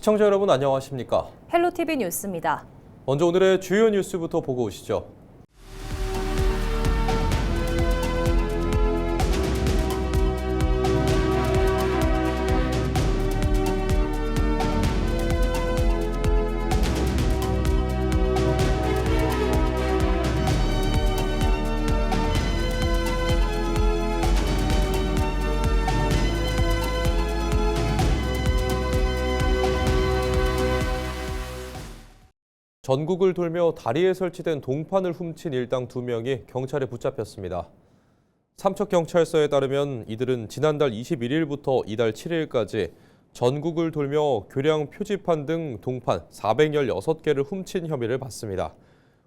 시청자 여러분 안녕하십니까? 헬로티비 뉴스입니다. 먼저 오늘의 주요 뉴스부터 보고 오시죠. 전국을 돌며 다리에 설치된 동판을 훔친 일당 2명이 경찰에 붙잡혔습니다. 삼척경찰서에 따르면 이들은 지난달 21일부터 이달 7일까지 전국을 돌며 교량 표지판 등 동판 416개를 훔친 혐의를 받습니다.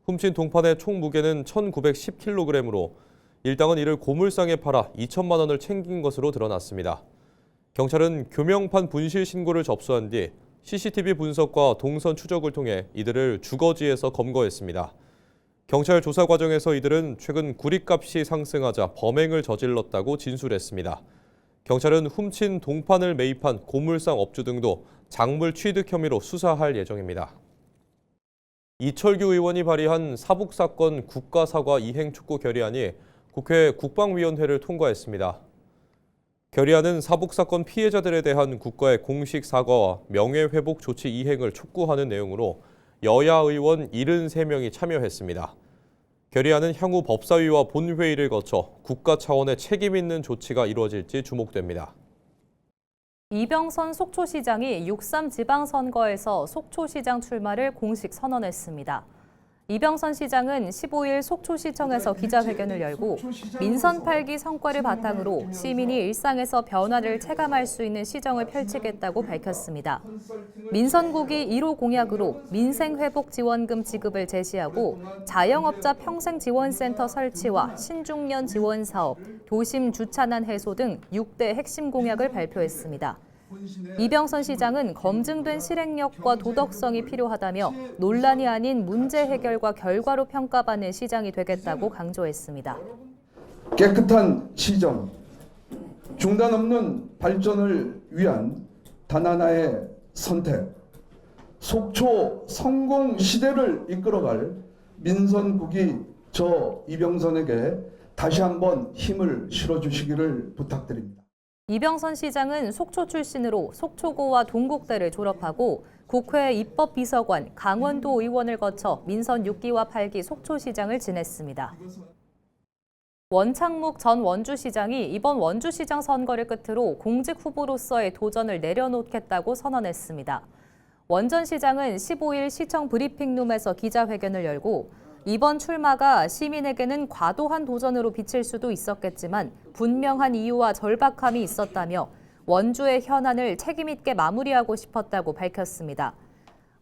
훔친 동판의 총 무게는 1910kg으로 일당은 이를 고물상에 팔아 2천만 원을 챙긴 것으로 드러났습니다. 경찰은 교명판 분실 신고를 접수한 뒤 CCTV 분석과 동선 추적을 통해 이들을 주거지에서 검거했습니다. 경찰 조사 과정에서 이들은 최근 구리값이 상승하자 범행을 저질렀다고 진술했습니다. 경찰은 훔친 동판을 매입한 고물상 업주 등도 작물 취득 혐의로 수사할 예정입니다. 이철규 의원이 발의한 사북사건 국가사과 이행 촉구 결의안이 국회 국방위원회를 통과했습니다. 결의안은 사북사건 피해자들에 대한 국가의 공식 사과와 명예회복 조치 이행을 촉구하는 내용으로 여야 의원 73명이 참여했습니다. 결의안은 향후 법사위와 본회의를 거쳐 국가 차원의 책임 있는 조치가 이루어질지 주목됩니다. 이병선 속초시장이 6.3 지방선거에서 속초시장 출마를 공식 선언했습니다. 이병선 시장은 15일 속초시청에서 기자회견을 열고 민선 8기 성과를 바탕으로 시민이 일상에서 변화를 체감할 수 있는 시정을 펼치겠다고 밝혔습니다. 민선국이 1호 공약으로 민생회복지원금 지급을 제시하고 자영업자 평생지원센터 설치와 신중년 지원사업, 도심 주차난 해소 등 6대 핵심 공약을 발표했습니다. 이병선 시장은 검증된 실행력과 도덕성이 필요하다며 논란이 아닌 문제 해결과 결과로 평가받는 시장이 되겠다고 강조했습니다. 깨끗한 시정, 중단 없는 발전을 위한 단 하나의 선택, 속초 성공 시대를 이끌어갈 민선국이 저 이병선에게 다시 한번 힘을 실어주시기를 부탁드립니다. 이병선 시장은 속초 출신으로 속초고와 동국대를 졸업하고 국회 입법비서관, 강원도 의원을 거쳐 민선 6기와 8기 속초시장을 지냈습니다. 원창묵 전 원주시장이 이번 원주시장 선거를 끝으로 공직 후보로서의 도전을 내려놓겠다고 선언했습니다. 원 전 시장은 15일 시청 브리핑룸에서 기자회견을 열고 이번 출마가 시민에게는 과도한 도전으로 비칠 수도 있었겠지만 분명한 이유와 절박함이 있었다며 원주의 현안을 책임 있게 마무리하고 싶었다고 밝혔습니다.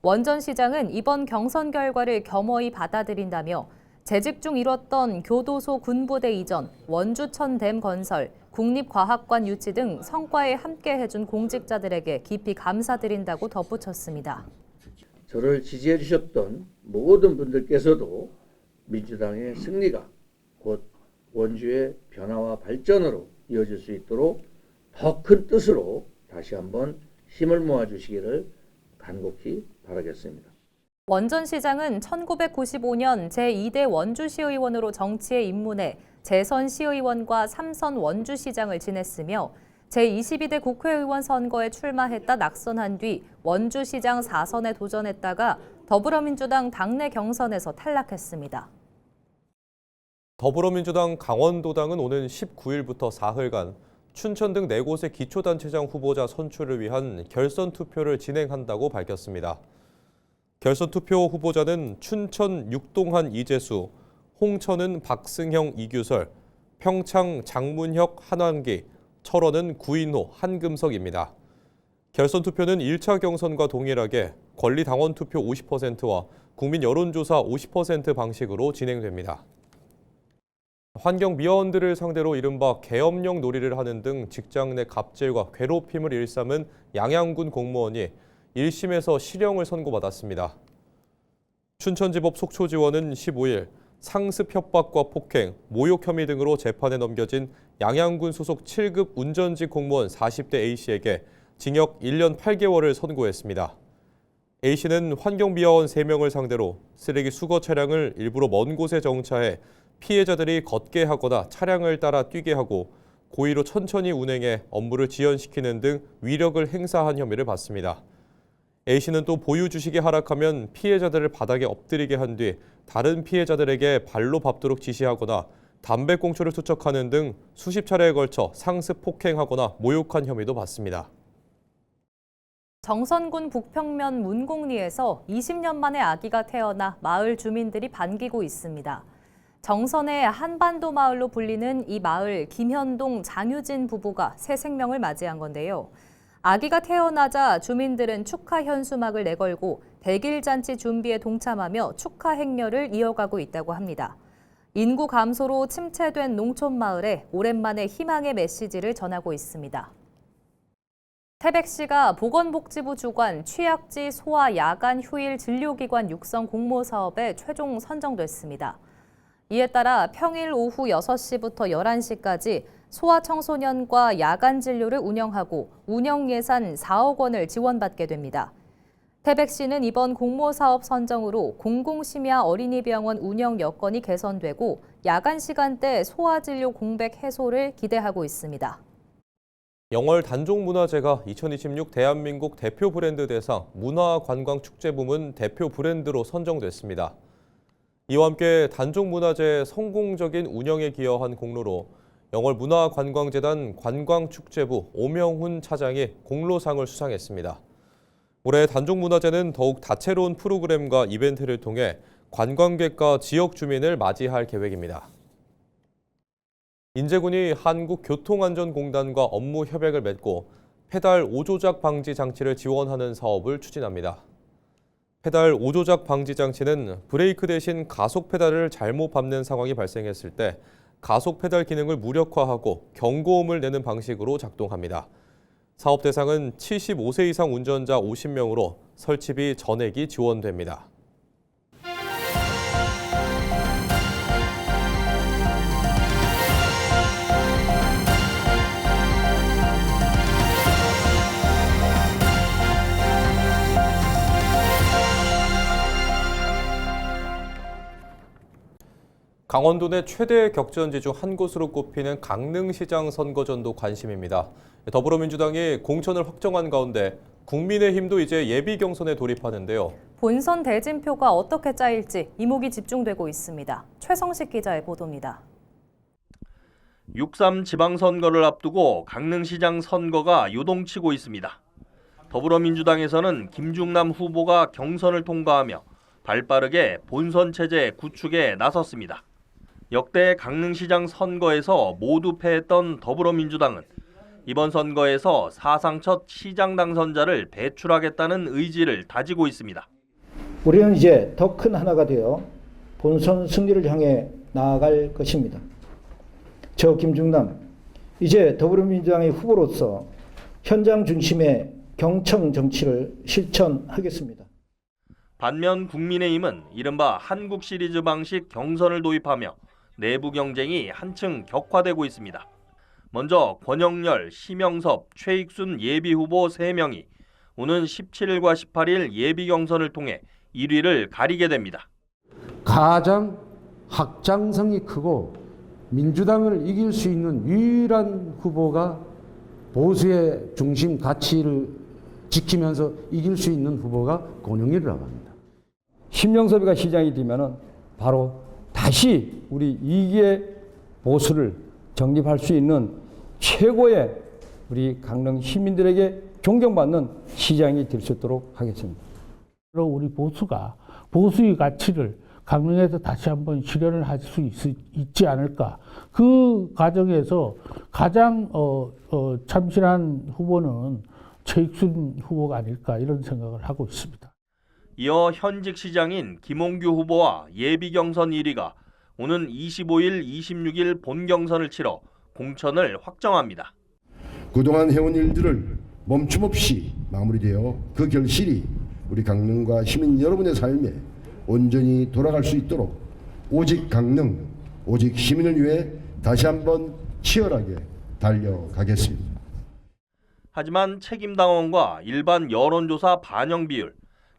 원 전 시장은 이번 경선 결과를 겸허히 받아들인다며 재직 중 이뤘던 교도소 군부대 이전, 원주천댐 건설, 국립과학관 유치 등 성과에 함께 해준 공직자들에게 깊이 감사드린다고 덧붙였습니다. 저를 지지해 주셨던 모든 분들께서도 민주당의 승리가 곧 원주의 변화와 발전으로 이어질 수 있도록 더 큰 뜻으로 다시 한번 힘을 모아 주시기를 간곡히 바라겠습니다. 원 전 시장은 1995년 제2대 원주시의원으로 정치에 입문해 재선 시의원과 3선 원주시장을 지냈으며 제22대 국회의원 선거에 출마했다 낙선한 뒤 원주시장 4선에 도전했다가 더불어민주당 당내 경선에서 탈락했습니다. 더불어민주당 강원도당은 오는 19일부터 사흘간 춘천 등 4곳의 기초단체장 후보자 선출을 위한 결선 투표를 진행한다고 밝혔습니다. 결선 투표 후보자는 춘천 육동한 이재수, 홍천은 박승형 이규설, 평창 장문혁 한환기, 철원은 구인호 한금석입니다. 결선 투표는 1차 경선과 동일하게 권리당원 투표 50%와 국민 여론조사 50% 방식으로 진행됩니다. 환경미화원들을 상대로 이른바 계엄령 놀이를 하는 등 직장 내 갑질과 괴롭힘을 일삼은 양양군 공무원이 1심에서 실형을 선고받았습니다. 춘천지법 속초지원은 15일 상습 협박과 폭행, 모욕 혐의 등으로 재판에 넘겨진 양양군 소속 7급 운전직 공무원 40대 A씨에게 징역 1년 8개월을 선고했습니다. A씨는 환경미화원 3명을 상대로 쓰레기 수거 차량을 일부러 먼 곳에 정차해 피해자들이 걷게 하거나 차량을 따라 뛰게 하고 고의로 천천히 운행해 업무를 지연시키는 등 위력을 행사한 혐의를 받습니다. A씨는 또 보유 주식이 하락하면 피해자들을 바닥에 엎드리게 한 뒤 다른 피해자들에게 발로 밟도록 지시하거나 담배꽁초를 투척하는 등 수십 차례에 걸쳐 상습 폭행하거나 모욕한 혐의도 받습니다. 정선군 북평면 문곡리에서 20년 만에 아기가 태어나 마을 주민들이 반기고 있습니다. 정선의 한반도 마을로 불리는 이 마을 김현동 장유진 부부가 새 생명을 맞이한 건데요. 아기가 태어나자 주민들은 축하 현수막을 내걸고 백일잔치 준비에 동참하며 축하 행렬을 이어가고 있다고 합니다. 인구 감소로 침체된 농촌 마을에 오랜만에 희망의 메시지를 전하고 있습니다. 태백시가 보건복지부 주관 취약지 소아 야간 휴일 진료기관 육성 공모 사업에 최종 선정됐습니다. 이에 따라 평일 오후 6시부터 11시까지 소아청소년과 야간 진료를 운영하고 운영 예산 4억 원을 지원받게 됩니다. 태백시는 이번 공모사업 선정으로 공공심야 어린이병원 운영 여건이 개선되고 야간 시간대 소아진료 공백 해소를 기대하고 있습니다. 영월 단종문화재가 2026 대한민국 대표 브랜드 대상 문화관광축제 부문 대표 브랜드로 선정됐습니다. 이와 함께 단종문화재 성공적인 운영에 기여한 공로로 영월 문화관광재단 관광축제부 오명훈 차장이 공로상을 수상했습니다. 올해 단종문화재는 더욱 다채로운 프로그램과 이벤트를 통해 관광객과 지역 주민을 맞이할 계획입니다. 인제군이 한국교통안전공단과 업무 협약을 맺고 페달 오조작 방지 장치를 지원하는 사업을 추진합니다. 페달 오조작 방지 장치는 브레이크 대신 가속 페달을 잘못 밟는 상황이 발생했을 때 가속 페달 기능을 무력화하고 경고음을 내는 방식으로 작동합니다. 사업 대상은 75세 이상 운전자 50명으로 설치비 전액이 지원됩니다. 강원도 내 최대 격전지 중 한 곳으로 꼽히는 강릉시장 선거전도 관심입니다. 더불어민주당이 공천을 확정한 가운데 국민의힘도 이제 예비 경선에 돌입하는데요. 본선 대진표가 어떻게 짜일지 이목이 집중되고 있습니다. 최성식 기자의 보도입니다. 6.3 지방선거를 앞두고 강릉시장 선거가 요동치고 있습니다. 더불어민주당에서는 김중남 후보가 경선을 통과하며 발빠르게 본선 체제 구축에 나섰습니다. 역대 강릉시장 선거에서 모두 패했던 더불어민주당은 이번 선거에서 사상 첫 시장 당선자를 배출하겠다는 의지를 다지고 있습니다. 우리는 이제 더 큰 하나가 되어 본선 승리를 향해 나아갈 것입니다. 저 김중남, 이제 더불어민주당의 후보로서 현장 중심의 경청 정치를 실천하겠습니다. 반면 국민의힘은 이른바 한국 시리즈 방식 경선을 도입하며 내부 경쟁이 한층 격화되고 있습니다. 먼저 권영렬, 심영섭, 최익순 예비후보 3명이 오는 17일과 18일 예비 경선을 통해 1위를 가리게 됩니다. 가장 확장성이 크고 민주당을 이길 수 있는 유일한 후보가 보수의 중심 가치를 지키면서 이길 수 있는 후보가 권영렬이라고 합니다. 심영섭이가 시장이 되면은 바로 다시 우리 2기의 보수를 정립할 수 있는 최고의 우리 강릉 시민들에게 존경받는 시장이 될 수 있도록 하겠습니다. 우리 보수가 보수의 가치를 강릉에서 다시 한번 실현을 할 수 있지 않을까. 그 과정에서 가장 참신한 후보는 최익순 후보가 아닐까 이런 생각을 하고 있습니다. 이어 현직 시장인 김홍규 후보와 예비 경선 1위가 오는 25일, 26일 본경선을 치러 공천을 확정합니다. 그동안 해온 일들을 멈춤없이 마무리되어 그 결실이 우리 강릉과 시민 여러분의 삶에 온전히 돌아갈 수 있도록 오직 강릉, 오직 시민을 위해 다시 한번 치열하게 달려가겠습니다. 하지만 책임당원과 일반 여론조사 반영 비율,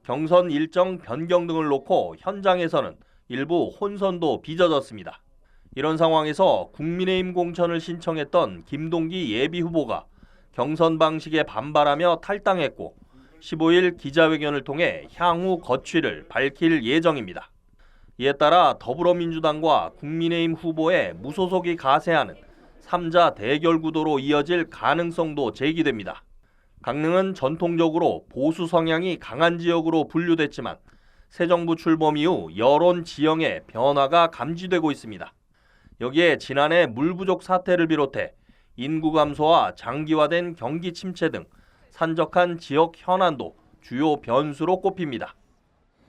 경선 일정 변경 등을 놓고 현장에서는 일부 혼선도 빚어졌습니다. 이런 상황에서 국민의힘 공천을 신청했던 김동기 예비후보가 경선 방식에 반발하며 탈당했고 15일 기자회견을 통해 향후 거취를 밝힐 예정입니다. 이에 따라 더불어민주당과 국민의힘 후보의 무소속이 가세하는 3자 대결 구도로 이어질 가능성도 제기됩니다. 강릉은 전통적으로 보수 성향이 강한 지역으로 분류됐지만 새 정부 출범 이후 여론 지형의 변화가 감지되고 있습니다. 여기에 지난해 물 부족 사태를 비롯해 인구 감소와 장기화된 경기 침체 등 산적한 지역 현안도 주요 변수로 꼽힙니다.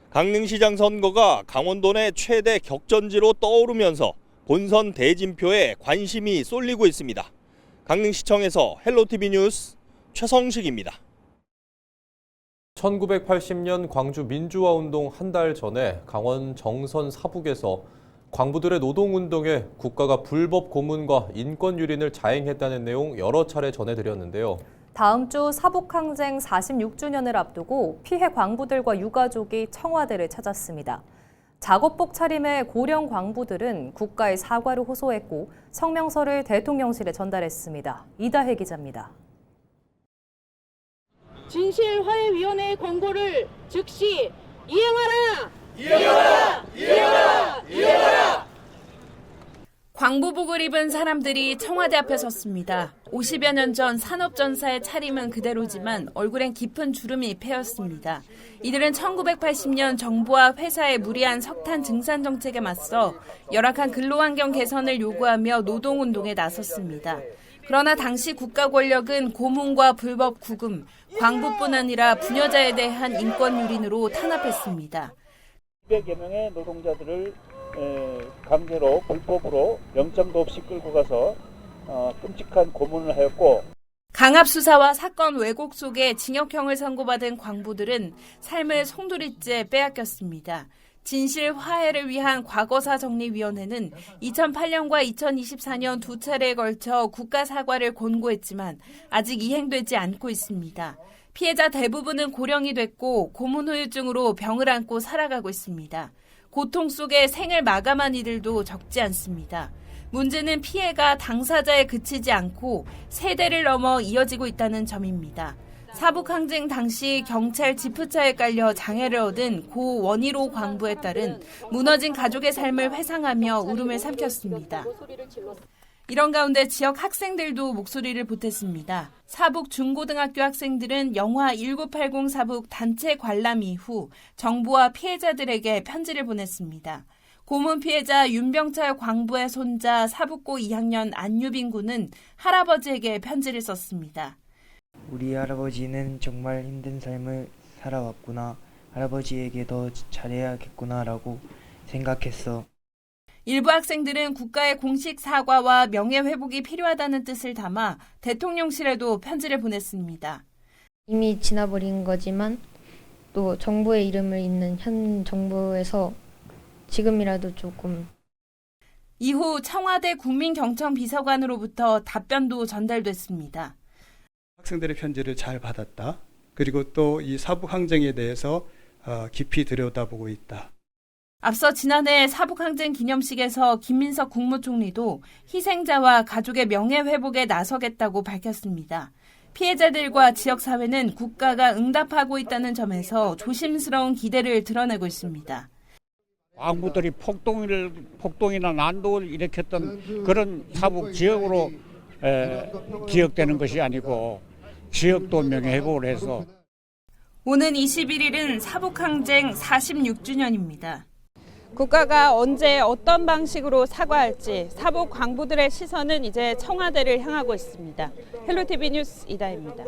강릉시장 선거가 강원도 내 최대 격전지로 떠오르면서 본선 대진표에 관심이 쏠리고 있습니다. 강릉시청에서 헬로티비 뉴스 최성식입니다. 1980년 광주 민주화운동 한 달 전에 강원 정선 사북에서 광부들의 노동운동에 국가가 불법 고문과 인권 유린을 자행했다는 내용 여러 차례 전해드렸는데요. 다음 주 사북항쟁 46주년을 앞두고 피해 광부들과 유가족이 청와대를 찾았습니다. 작업복 차림의 고령 광부들은 국가의 사과를 호소했고 성명서를 대통령실에 전달했습니다. 이다혜 기자입니다. 진실화해위원회의 권고를 즉시 이행하라! 이행하라! 이행하라! 이행하라! 광부복을 입은 사람들이 청와대 앞에 섰습니다. 50여 년 전 산업전사의 차림은 그대로지만 얼굴엔 깊은 주름이 패였습니다. 이들은 1980년 정부와 회사의 무리한 석탄 증산 정책에 맞서 열악한 근로환경 개선을 요구하며 노동운동에 나섰습여 그러나 당시 국가 권력은 고문과 불법 구금, 광부뿐 아니라 부녀자에 대한 인권 유린으로 탄압했습니다. 200여 명의 노동자들을 강제로 불법으로 영장도 없이 끌고 가서 끔찍한 고문을 하였고 강압 수사와 사건 왜곡 속에 징역형을 선고받은 광부들은 삶을 송두리째 빼앗겼습니다. 진실 화해를 위한 과거사정리위원회는 2008년과 2024년 두 차례에 걸쳐 국가 사과를 권고했지만 아직 이행되지 않고 있습니다. 피해자 대부분은 고령이 됐고 고문 후유증으로 병을 안고 살아가고 있습니다. 고통 속에 생을 마감한 이들도 적지 않습니다. 문제는 피해가 당사자에 그치지 않고 세대를 넘어 이어지고 있다는 점입니다. 사북항쟁 당시 경찰 지프차에 깔려 장애를 얻은 고 원희로 광부에 따른 무너진 가족의 삶을 회상하며 울음을 삼켰습니다. 이런 가운데 지역 학생들도 목소리를 보탰습니다. 사북 중고등학교 학생들은 영화 1980 사북 단체 관람 이후 정부와 피해자들에게 편지를 보냈습니다. 고문 피해자 윤병철 광부의 손자 사북고 2학년 안유빈 군은 할아버지에게 편지를 썼습니다. 우리 할아버지는 정말 힘든 삶을 살아왔구나. 할아버지에게 더 잘해야겠구나라고 생각했어. 일부 학생들은 국가의 공식 사과와 명예회복이 필요하다는 뜻을 담아 대통령실에도 편지를 보냈습니다. 이미 지나버린 거지만 또 정부의 이름을 잇는 현 정부에서 지금이라도 조금. 이후 청와대 국민경청비서관으로부터 답변도 전달됐습니다. 학생들의 편지를 잘 받았다. 그리고 또 이 사북항쟁에 대해서 깊이 들여다보고 있다. 앞서 지난해 사북항쟁 기념식에서 김민석 국무총리도 희생자와 가족의 명예회복에 나서겠다고 밝혔습니다. 피해자들과 지역사회는 국가가 응답하고 있다는 점에서 조심스러운 기대를 드러내고 있습니다. 광부들이 폭동이나 난동을 일으켰던 그런 사북 지역으로 기억되는 것이 아니고 지역도 명예회복을 해서. 오는 21일은 사북항쟁 46주년입니다. 국가가 언제 어떤 방식으로 사과할지 사북 광부들의 시선은 이제 청와대를 향하고 있습니다. 헬로티비 뉴스 이다혜입니다.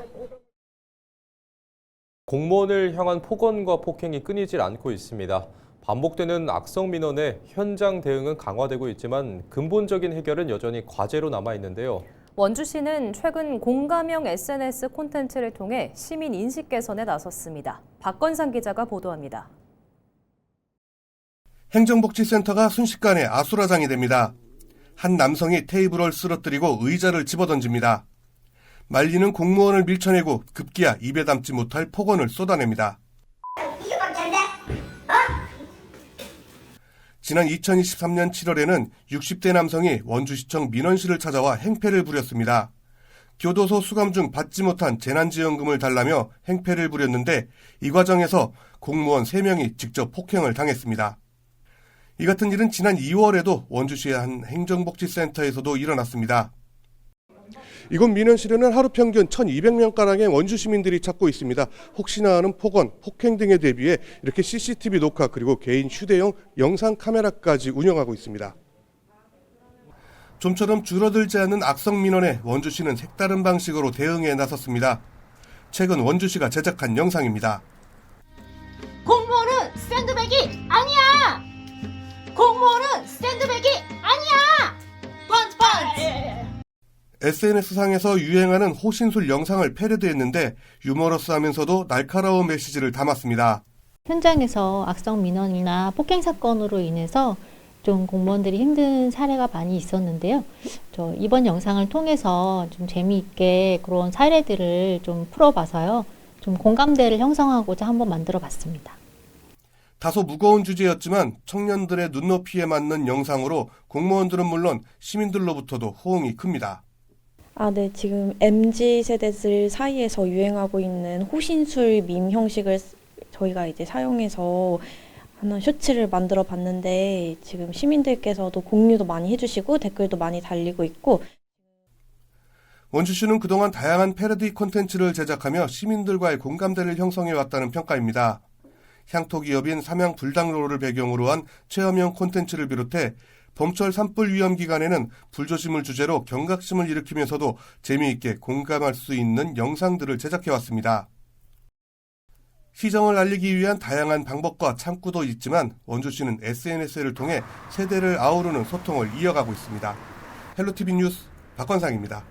공무원을 향한 폭언과 폭행이 끊이질 않고 있습니다. 반복되는 악성 민원에 현장 대응은 강화되고 있지만 근본적인 해결은 여전히 과제로 남아 있는데요. 원주시는 최근 공감형 SNS 콘텐츠를 통해 시민 인식 개선에 나섰습니다. 박건상 기자가 보도합니다. 행정복지센터가 순식간에 아수라장이 됩니다. 한 남성이 테이블을 쓰러뜨리고 의자를 집어던집니다. 말리는 공무원을 밀쳐내고 급기야 입에 담지 못할 폭언을 쏟아냅니다. 이거 지난 2023년 7월에는 60대 남성이 원주시청 민원실을 찾아와 행패를 부렸습니다. 교도소 수감 중 받지 못한 재난지원금을 달라며 행패를 부렸는데 이 과정에서 공무원 3명이 직접 폭행을 당했습니다. 이 같은 일은 지난 2월에도 원주시의 한 행정복지센터에서도 일어났습니다. 이곳 민원실에는 하루 평균 1,200명가량의 원주 시민들이 찾고 있습니다. 혹시나 하는 폭언, 폭행 등에 대비해 이렇게 CCTV 녹화 그리고 개인 휴대용 영상 카메라까지 운영하고 있습니다. 좀처럼 줄어들지 않는 악성 민원에 원주시는 색다른 방식으로 대응에 나섰습니다. 최근 원주시가 제작한 영상입니다. 공무원은 샌드백이 아니야! 공무원은 샌드백이 아니야! 펀치 펀치! SNS상에서 유행하는 호신술 영상을 패러디했는데 유머러스하면서도 날카로운 메시지를 담았습니다. 현장에서 악성 민원이나 폭행 사건으로 인해서 좀 공무원들이 힘든 사례가 많이 있었는데요. 이번 영상을 통해서 좀 재미있게 그런 사례들을 좀 풀어봐서요. 좀 공감대를 형성하고자 한번 만들어 봤습니다. 다소 무거운 주제였지만 청년들의 눈높이에 맞는 영상으로 공무원들은 물론 시민들로부터도 호응이 큽니다. 네, 지금 MZ세대들 사이에서 유행하고 있는 호신술 밈 형식을 저희가 이제 사용해서 하나 쇼츠를 만들어 봤는데 지금 시민들께서도 공유도 많이 해주시고 댓글도 많이 달리고 있고 원주시는 그동안 다양한 패러디 콘텐츠를 제작하며 시민들과의 공감대를 형성해왔다는 평가입니다. 향토 기업인 삼양불당로를 배경으로 한 체험형 콘텐츠를 비롯해 봄철 산불 위험 기간에는 불조심을 주제로 경각심을 일으키면서도 재미있게 공감할 수 있는 영상들을 제작해왔습니다. 시정을 알리기 위한 다양한 방법과 창구도 있지만 원주시는 SNS를 통해 세대를 아우르는 소통을 이어가고 있습니다. 헬로티비 뉴스 박건상입니다.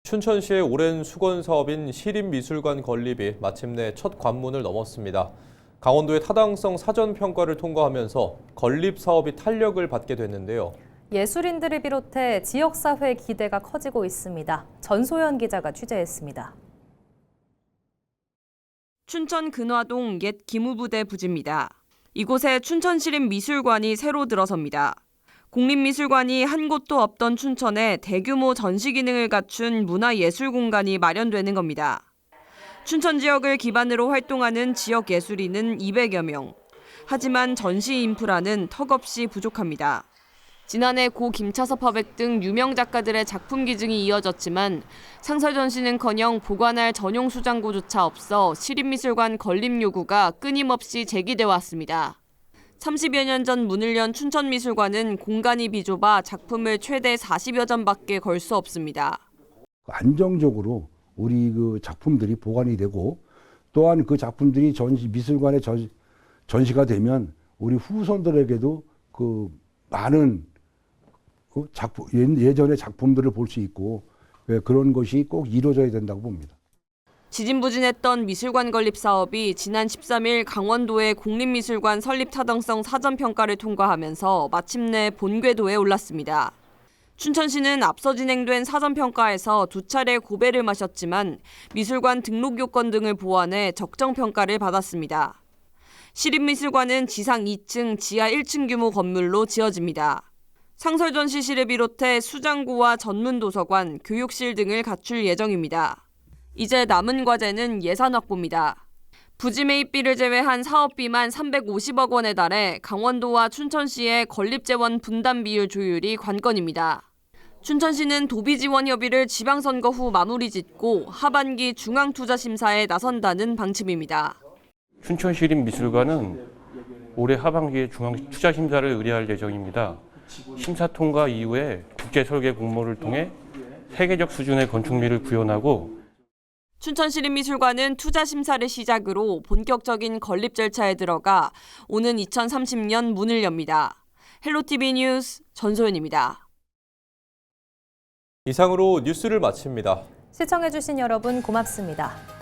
춘천시의 오랜 수건 사업인 시립미술관 건립이 마침내 첫 관문을 넘었습니다. 강원도의 타당성 사전평가를 통과하면서 건립 사업이 탄력을 받게 됐는데요. 예술인들을 비롯해 지역사회의 기대가 커지고 있습니다. 전소연 기자가 취재했습니다. 춘천 근화동 옛 기무부대 부지입니다. 이곳에 춘천시립미술관이 새로 들어섭니다. 국립미술관이 한 곳도 없던 춘천에 대규모 전시 기능을 갖춘 문화예술 공간이 마련되는 겁니다. 춘천 지역을 기반으로 활동하는 지역 예술인은 200여 명. 하지만 전시 인프라는 턱없이 부족합니다. 지난해 고 김차섭 화백 등 유명 작가들의 작품 기증이 이어졌지만 상설 전시는커녕 보관할 전용 수장고조차 없어 시립미술관 건립 요구가 끊임없이 제기돼 왔습니다. 30여 년 전 문을 연 춘천미술관은 공간이 비좁아 작품을 최대 40여 점밖에 걸 수 없습니다. 안정적으로 우리 그 작품들이 보관이 되고 또한 그 작품들이 미술관에 전시가 되면 우리 후손들에게도 그 많은 그 예전의 작품들을 볼 수 있고 그런 것이 꼭 이루어져야 된다고 봅니다. 지진부진했던 미술관 건립 사업이 지난 13일 강원도의 국립미술관 설립 타당성 사전평가를 통과하면서 마침내 본궤도에 올랐습니다. 춘천시는 앞서 진행된 사전평가에서 2차례 고배를 마셨지만 미술관 등록 요건 등을 보완해 적정평가를 받았습니다. 시립미술관은 지상 2층, 지하 1층 규모 건물로 지어집니다. 상설전시실을 비롯해 수장고와 전문도서관, 교육실 등을 갖출 예정입니다. 이제 남은 과제는 예산 확보입니다. 부지 매입비를 제외한 사업비만 350억 원에 달해 강원도와 춘천시의 건립재원 분담 비율 조율이 관건입니다. 춘천시는 도비 지원 협의를 지방선거 후 마무리 짓고 하반기 중앙투자심사에 나선다는 방침입니다. 춘천시립미술관은 올해 하반기에 중앙투자심사를 의뢰할 예정입니다. 심사 통과 이후에 국제설계 공모를 통해 세계적 수준의 건축비를 구현하고 춘천시립미술관은 투자 심사를 시작으로 본격적인 건립 절차에 들어가 오는 2030년 문을 엽니다. 헬로티비 뉴스 전소연입니다. 이상으로 뉴스를 마칩니다. 시청해주신 여러분 고맙습니다.